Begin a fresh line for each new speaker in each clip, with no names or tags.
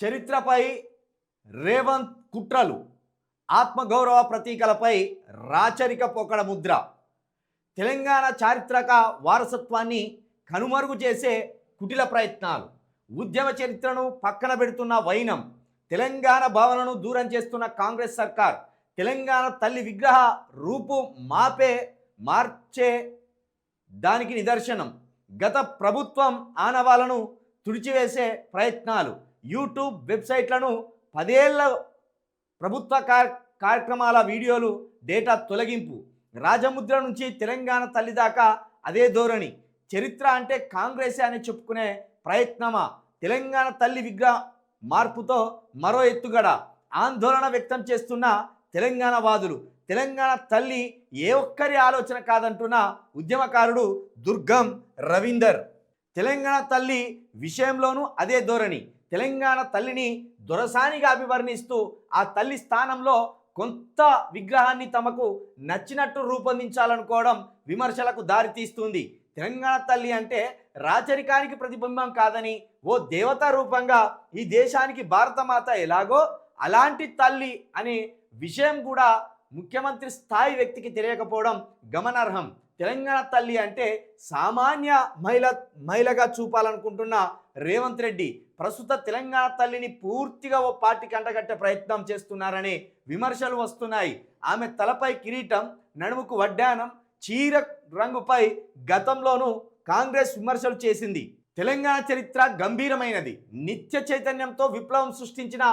చరిత్రపై రేవంత్ కుట్రలు, ఆత్మగౌరవ ప్రతీకలపై రాచరిక పోకడ ముద్ర. తెలంగాణ చారిత్రక వారసత్వాన్ని కనుమరుగు చేసే కుటిల ప్రయత్నాలు, ఉద్యమ చరిత్రను పక్కన పెడుతున్న వైనం, తెలంగాణ భావనను దూరం చేస్తున్న కాంగ్రెస్ సర్కార్, తెలంగాణ తల్లి విగ్రహ రూపు మార్చే దానికి నిదర్శనం. గత ప్రభుత్వం ఆనవాలను తుడిచివేసే ప్రయత్నాలు, యూట్యూబ్ వెబ్సైట్లను 10 ఏళ్ల ప్రభుత్వ కార్యక్రమాల వీడియోలు డేటా తొలగింపు, రాజముద్ర నుంచి తెలంగాణ తల్లి దాకా అదే ధోరణి. చరిత్ర అంటే కాంగ్రెసే అని చెప్పుకునే ప్రయత్నమా? తెలంగాణ తల్లి విగ్రహ మార్పుతో మరో ఎత్తుగడ. ఆందోళన వ్యక్తం చేస్తున్న తెలంగాణ వాదులు. తెలంగాణ తల్లి ఏ ఒక్కరి ఆలోచన కాదంటున్న ఉద్యమకారుడు దుర్గం రవీందర్. తెలంగాణ తల్లి విషయంలోనూ అదే ధోరణి. తెలంగాణ తల్లిని దొరసానిగా అభివర్ణిస్తూ ఆ తల్లి స్థానంలో కొంత విగ్రహాన్ని తమకు నచ్చినట్టు రూపొందించాలనుకోవడం విమర్శలకు దారితీస్తుంది. తెలంగాణ తల్లి అంటే రాచరికానికి ప్రతిబింబం కాదని, ఓ దేవతా రూపంగా ఈ దేశానికి భారతమాత ఎలాగో అలాంటి తల్లి అనే విషయం కూడా ముఖ్యమంత్రి స్థాయి వ్యక్తికి తెలియకపోవడం గమనార్హం. తెలంగాణ తల్లి అంటే సామాన్య మహిళగా చూపాలనుకుంటున్న రేవంత్ రెడ్డి ప్రస్తుత తెలంగాణ తల్లిని పూర్తిగా ఓ పార్టీకి అంటగట్టే ప్రయత్నం చేస్తున్నారనే విమర్శలు వస్తున్నాయి. ఆమె తలపై కిరీటం, నడుముకు వడ్డానం, చీర రంగుపై గతంలోనూ కాంగ్రెస్ విమర్శలు చేసింది. తెలంగాణ చరిత్ర గంభీరమైనది. నిత్య చైతన్యంతో విప్లవం సృష్టించిన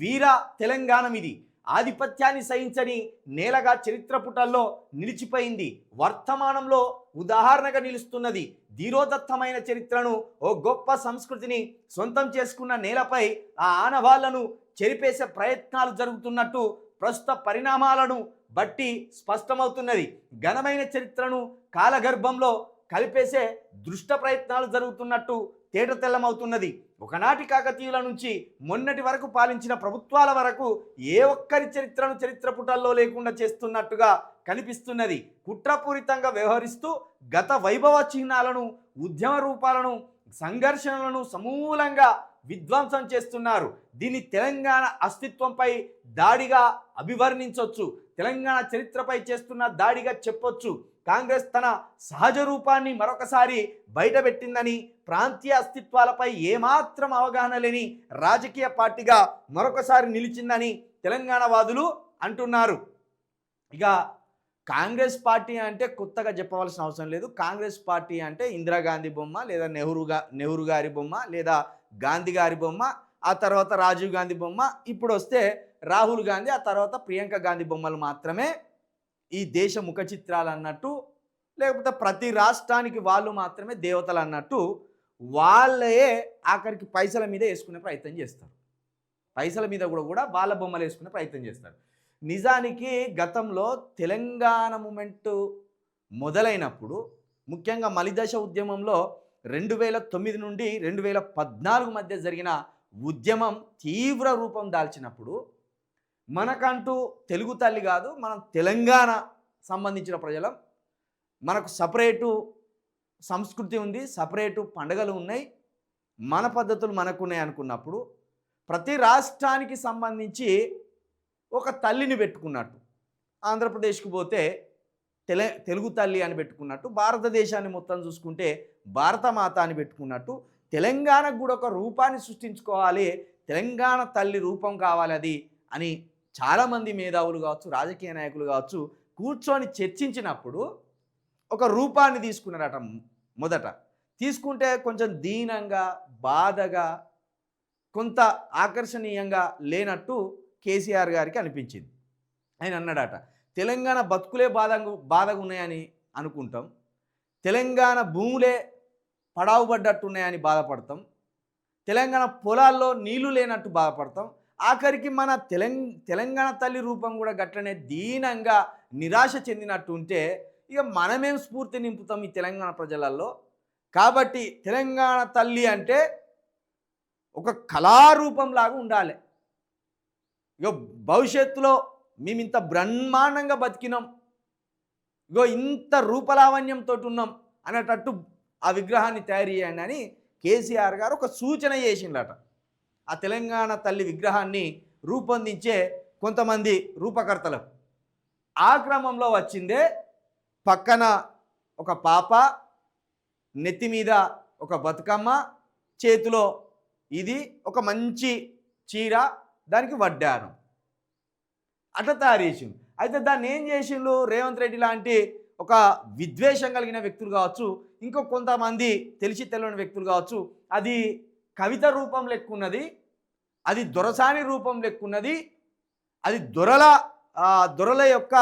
వీర తెలంగాణం ఇది. ఆధిపత్యాన్ని సహించని నేలగా చరిత్ర పుటల్లో నిలిచిపోయింది. వర్తమానంలో ఉదాహరణగా నిలుస్తున్నది. ధీరోదత్తమైన చరిత్రను, ఓ గొప్ప సంస్కృతిని సొంతం చేసుకున్న నేలపై ఆ ఆనవాళ్లను చెరిపేసే ప్రయత్నాలు జరుగుతున్నట్టు ప్రస్తుత పరిణామాలను బట్టి స్పష్టమవుతున్నది. ఘనమైన చరిత్రను కాలగర్భంలో కలిపేసే దుష్ట ప్రయత్నాలు జరుగుతున్నట్టు తేటతెల్లమవుతున్నది. ఒకనాటి కాకతీయుల నుంచి మొన్నటి వరకు పాలించిన ప్రభుత్వాల వరకు ఏ ఒక్కరి చరిత్రను చరిత్ర పుటల్లో లేకుండా చేస్తున్నట్టుగా కనిపిస్తున్నది. కుట్రపూరితంగా వ్యవహరిస్తూ గత వైభవ చిహ్నాలను, ఉద్యమ రూపాలను, సంఘర్షణలను సమూలంగా విధ్వంసం చేస్తున్నారు. దీన్ని తెలంగాణ అస్తిత్వంపై దాడిగా అభివర్ణించవచ్చు. తెలంగాణ చరిత్రపై చేస్తున్న దాడిగా చెప్పొచ్చు. కాంగ్రెస్ తన సహజ రూపాన్ని మరొకసారి బయటపెట్టిందని, ప్రాంతీయ అస్తిత్వాలపై ఏమాత్రం అవగాహన లేని రాజకీయ పార్టీగా మరొకసారి నిలిచిందని తెలంగాణ వాదులు అంటున్నారు. ఇక కాంగ్రెస్ పార్టీ అంటే కొత్తగా చెప్పవలసిన అవసరం లేదు. కాంగ్రెస్ పార్టీ అంటే ఇందిరాగాంధీ బొమ్మ, లేదా నెహ్రూ గారి బొమ్మ, లేదా గాంధీ గారి బొమ్మ, ఆ తర్వాత రాజీవ్ గాంధీ బొమ్మ, ఇప్పుడు వస్తే రాహుల్ గాంధీ, ఆ తర్వాత ప్రియాంక గాంధీ బొమ్మలు మాత్రమే ఈ దేశ ముఖ చిత్రాలు అన్నట్టు, లేకపోతే ప్రతి రాష్ట్రానికి వాళ్ళు మాత్రమే దేవతలు అన్నట్టు వాళ్ళే ఆఖరికి పైసల మీద వేసుకునే ప్రయత్నం చేస్తారు. పైసల మీద కూడా వాళ్ళ బొమ్మలు వేసుకునే ప్రయత్నం చేస్తారు. నిజానికి గతంలో తెలంగాణ మూమెంట్ మొదలైనప్పుడు, ముఖ్యంగా మలిదశ ఉద్యమంలో 2009 నుండి 2014 మధ్య జరిగిన ఉద్యమం తీవ్ర రూపం దాల్చినప్పుడు, మనకంటూ తెలుగు తల్లి కాదు, మనం తెలంగాణ సంబంధించిన ప్రజలం, మనకు సపరేటు సంస్కృతి ఉంది, సపరేటు పండుగలు ఉన్నాయి, మన పద్ధతులు మనకున్నాయి అనుకున్నప్పుడు ప్రతి రాష్ట్రానికి సంబంధించి ఒక తల్లిని పెట్టుకున్నట్టు, ఆంధ్రప్రదేశ్కి పోతే తెలుగు తల్లి అని పెట్టుకున్నట్టు, భారతదేశాన్ని మొత్తం చూసుకుంటే భారతమాత అని పెట్టుకున్నట్టు, తెలంగాణకు కూడా ఒక రూపాన్ని సృష్టించుకోవాలి, తెలంగాణ తల్లి రూపం కావాలి అది అని చాలామంది మేధావులు కావచ్చు, రాజకీయ నాయకులు కావచ్చు కూర్చొని చర్చించినప్పుడు ఒక రూపాన్ని తీసుకున్నారట. మొదట తీసుకుంటే కొంచెం దీనంగా, బాధగా, కొంత ఆకర్షణీయంగా లేనట్టు కేసీఆర్ గారికి అనిపించింది. ఆయన అన్నాడట, తెలంగాణ బతుకులే బాధగా ఉన్నాయని అనుకుంటాం, తెలంగాణ భూములే పడావుబడ్డట్టున్నాయని బాధపడతాం, తెలంగాణ పొలాల్లో నీళ్లు లేనట్టు బాధపడతాం, ఆఖరికి మన తెలంగాణ తల్లి రూపం కూడా గట్లనే దీనంగా నిరాశ చెందినట్టు ఉంటే ఇక మనమేం స్ఫూర్తి నింపుతాం ఈ తెలంగాణ ప్రజలలో. కాబట్టి తెలంగాణ తల్లి అంటే ఒక కళారూపంలాగా ఉండాలి. ఇగో భవిష్యత్తులో మేము ఇంత బ్రహ్మాండంగా బతికినాం, ఇగో ఇంత రూపలావణ్యంతో ఉన్నాం అనేటట్టు ఆ విగ్రహాన్ని తయారు చేయండి అని కేసీఆర్ గారు ఒక సూచన చేసిండట. ఆ తెలంగాణ తల్లి విగ్రహాన్ని రూపొందించే కొంతమంది రూపకర్తలు. ఆ క్రమంలో వచ్చిందే పక్కన ఒక పాప, నెత్తి మీద ఒక బతుకమ్మ, చేతిలో ఇది ఒక మంచి చీర, దానికి వడ్డానం అట్లా తయారు చేసిండు. అయితే దాన్ని ఏం చేసిండు రేవంత్ రెడ్డి లాంటి ఒక విద్వేషం కలిగిన వ్యక్తులు కావచ్చు, ఇంకో కొంతమంది తెలిసి తెలియని వ్యక్తులు కావచ్చు, అది కవిత రూపం లెక్కున్నది, అది దొరసాని రూపం లెక్కున్నది, అది దొరల యొక్క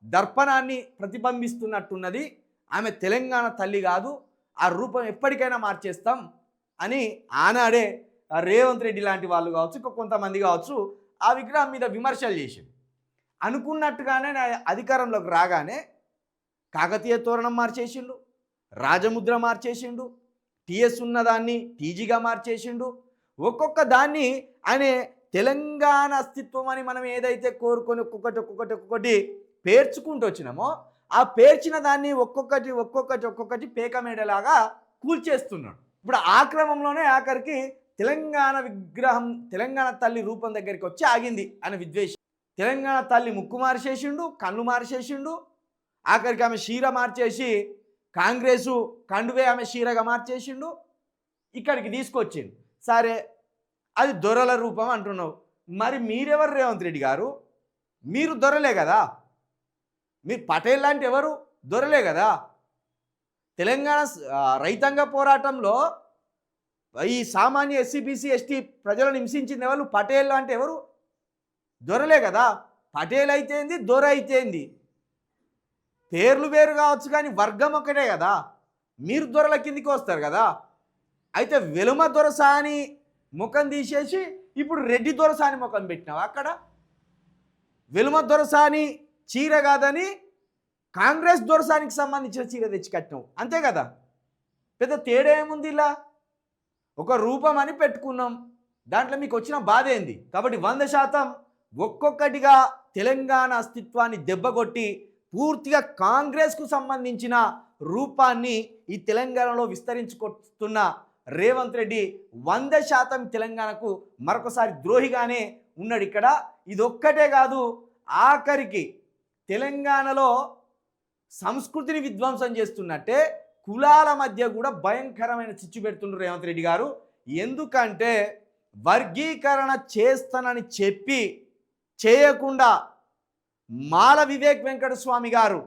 దర్పణాన్ని ప్రతిబింబిస్తున్నట్టున్నది, ఆమె తెలంగాణ తల్లి కాదు, ఆ రూపం ఎప్పటికైనా మార్చేస్తాం అని ఆనాడే రేవంత్ రెడ్డి లాంటి వాళ్ళు కావచ్చు, ఇంకో కొంతమంది కావచ్చు ఆ విగ్రహం మీద విమర్శలు చేసిండు. అనుకున్నట్టుగానే అధికారంలోకి రాగానే కాకతీయ తోరణం మార్చేసిండు, రాజముద్ర మార్చేసిండు, టీఎస్ ఉన్నదాన్ని టీజీగా మార్చేసిండు. ఒక్కొక్క దాన్ని ఆయన తెలంగాణ అస్తిత్వం అని మనం ఏదైతే కోరుకొని ఒక్కొక్కటి పేర్చుకుంటూ వచ్చినామో ఆ పేర్చిన దాన్ని ఒక్కొక్కటి పేకమేడలాగా కూల్చేస్తున్నాడు. ఇప్పుడు ఆ క్రమంలోనే ఆఖరికి తెలంగాణ విగ్రహం, తెలంగాణ తల్లి రూపం దగ్గరికి వచ్చి ఆగింది ఆయన విద్వేషం. తెలంగాణ తల్లి ముక్కు మార్చేసిండు, కళ్ళు మార్చేసిండు, ఆఖరికి ఆమె షీర మార్చేసి కాంగ్రెసు కండువే ఆమె షీరగా మార్చేసిండు, ఇక్కడికి తీసుకొచ్చిండు. సరే అది దొరల రూపం అంటున్నావు, మరి మీరెవరు రేవంత్ రెడ్డి గారు? మీరు దొరలే కదా, మీరు పటేల్ లాంటి ఎవరు దొరలే కదా. తెలంగాణ రైతాంగ పోరాటంలో ఈ సామాన్య ఎస్సీ బీసీ ఎస్టీ ప్రజలను హింసించింది ఎవరు? పటేల్ లాంటి ఎవరు దొరలే కదా. పటేల్ అయితేంది, దొర అయితేంది, పేర్లు వేరు కావచ్చు కానీ వర్గం ఒకటే కదా. మీరు దొరల కిందికి వస్తారు కదా. అయితే వెలుమ దొరసాని ముఖం తీసేసి ఇప్పుడు రెడ్డి దొరసాని ముఖం పెట్టినావు. అక్కడ వెలుమ దొరసాని చీర కాదని కాంగ్రెస్ దొరసానికి సంబంధించిన చీర తెచ్చి కట్టినావు, అంతే కదా. పెద్ద తేడా ఏముంది? ఇలా ఒక రూపం అని పెట్టుకున్నాం, దాంట్లో మీకు వచ్చిన బాధ ఏంది? కాబట్టి 100% ఒక్కొక్కటిగా తెలంగాణ అస్తిత్వాన్ని దెబ్బకొట్టి పూర్తిగా కాంగ్రెస్కు సంబంధించిన రూపాన్ని ఈ తెలంగాణలో విస్తరించుకొస్తున్న రేవంత్ రెడ్డి 100% తెలంగాణకు మరొకసారి ద్రోహిగానే ఉన్నాడు ఇక్కడ. ఇదొక్కటే కాదు, ఆఖరికి తెలంగాణలో సంస్కృతిని విధ్వంసం చేస్తున్నట్టే కులాల మధ్య కూడా భయంకరమైన చిచ్చు పెడుతుండ్రు రేవంత్ రెడ్డి గారు. ఎందుకంటే వర్గీకరణ చేస్తానని చెప్పి చేయకుండా మాల వివేక్ వెంకటస్వామి గారు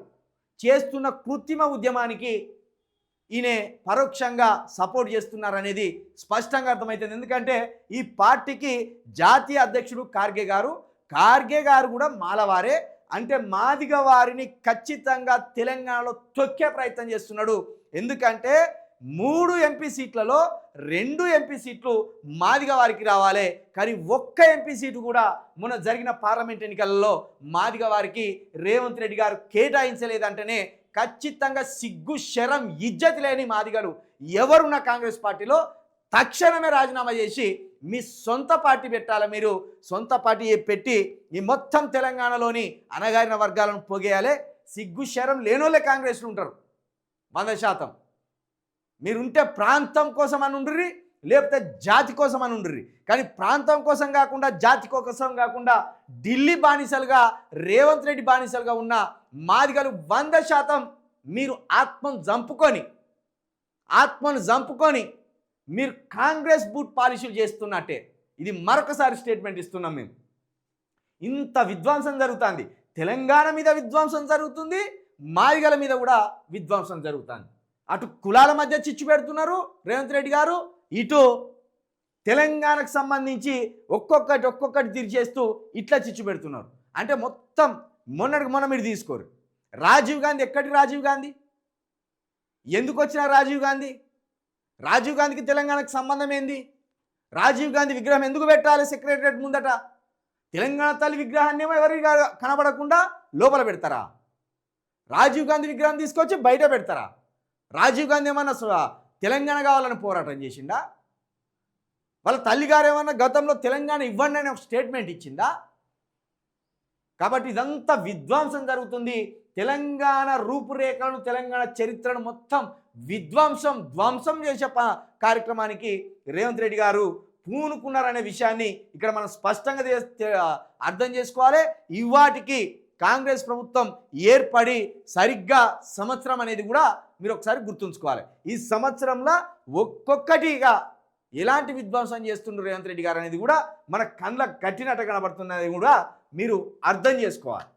చేస్తున్న కృత్రిమ ఉద్యమానికి ఈయన పరోక్షంగా సపోర్ట్ చేస్తున్నారనేది స్పష్టంగా అర్థమవుతుంది. ఎందుకంటే ఈ పార్టీకి జాతీయ అధ్యక్షుడు ఖార్గే గారు కూడా మాలవారే, అంటే మాదిగ వారిని ఖచ్చితంగా తెలంగాణలో తొక్కే ప్రయత్నం చేస్తున్నాడు. ఎందుకంటే 3 ఎంపీ సీట్లలో 2 ఎంపీ సీట్లు మాదిగ వారికి రావాలి, కానీ ఒక్క ఎంపీ సీటు కూడా మొన్న జరిగిన పార్లమెంట్ ఎన్నికలలో మాదిగ వారికి రేవంత్ రెడ్డి గారు కేటాయించలేదంటేనే ఖచ్చితంగా సిగ్గు శరం ఇజ్జతి లేని మాదిగలు ఎవరున్న కాంగ్రెస్ పార్టీలో తక్షణమే రాజీనామా చేసి మీ సొంత పార్టీ పెట్టాలి. మీరు సొంత పార్టీ పెట్టి ఈ మొత్తం తెలంగాణలోని అణగారిన వర్గాలను పోగేయాలి. సిగ్గు శరం లేనోళ్ళే కాంగ్రెస్లో ఉంటారు 100%. మీరుంటే ప్రాంతం కోసం అని ఉండ్రి, లేకపోతే జాతి కోసం అని ఉండ్రి, కానీ ప్రాంతం కోసం కాకుండా జాతి కోసం కాకుండా ఢిల్లీ బానిసలుగా రేవంత్ రెడ్డి బానిసలుగా ఉన్న మాదిగలు 100% మీరు ఆత్మను చంపుకొని మీరు కాంగ్రెస్ బూట్ పాలిషులు చేస్తున్నట్టే. ఇది మరొకసారి స్టేట్మెంట్ ఇస్తున్నాం మేము. ఇంత విధ్వంసం జరుగుతుంది, తెలంగాణ మీద విధ్వంసం జరుగుతుంది, మాదిగల మీద కూడా విధ్వంసం జరుగుతుంది. అటు కులాల మధ్య చిచ్చు పెడుతున్నారు రేవంత్ రెడ్డి గారు, ఇటు తెలంగాణకు సంబంధించి ఒక్కొక్కటి తీర్చేస్తూ ఇట్లా చిచ్చు పెడుతున్నారు. అంటే మొత్తం మొన్న మీరు తీసుకోరు. రాజీవ్ గాంధీ ఎక్కడికి? రాజీవ్ గాంధీ ఎందుకు వచ్చిన? రాజీవ్ గాంధీకి తెలంగాణకు సంబంధం ఏంది? రాజీవ్ గాంధీ విగ్రహం ఎందుకు పెట్టాలి సెక్రటరియట్ ముందట? తెలంగాణ తల్లి విగ్రహాన్ని ఏమో ఎవరికి కనబడకుండా లోపల పెడతారా? రాజీవ్ గాంధీ విగ్రహం తీసుకొచ్చి బయట పెడతారా? రాజీవ్ గాంధీ ఏమన్నా తెలంగాణ కావాలని పోరాటం చేసిందా? వాళ్ళ తల్లిగారు ఏమన్నా గతంలో తెలంగాణ ఇవ్వండి అని ఒక స్టేట్మెంట్ ఇచ్చిందా? కాబట్టి ఇదంతా విధ్వంసం జరుగుతుంది. తెలంగాణ రూపురేఖలను, తెలంగాణ చరిత్రను మొత్తం ధ్వంసం చేసే కార్యక్రమానికి రేవంత్ రెడ్డి గారు పూనుకున్నారనే విషయాన్ని ఇక్కడ మనం స్పష్టంగా అర్థం చేసుకోవాలి. ఇవాటికి కాంగ్రెస్ ప్రభుత్వం ఏర్పడి సరిగ్గా సంవత్సరం అనేది కూడా మీరు ఒకసారి గుర్తుంచుకోవాలి. ఈ సంవత్సరంలో ఒక్కొక్కటిగా ఎలాంటి విధ్వంసం చేస్తుండ్రు రేవంత్ రెడ్డి గారు అనేది కూడా మన కళ్ళ కట్టినట్టు కనబడుతున్నది కూడా మీరు అర్థం చేసుకోవాలి.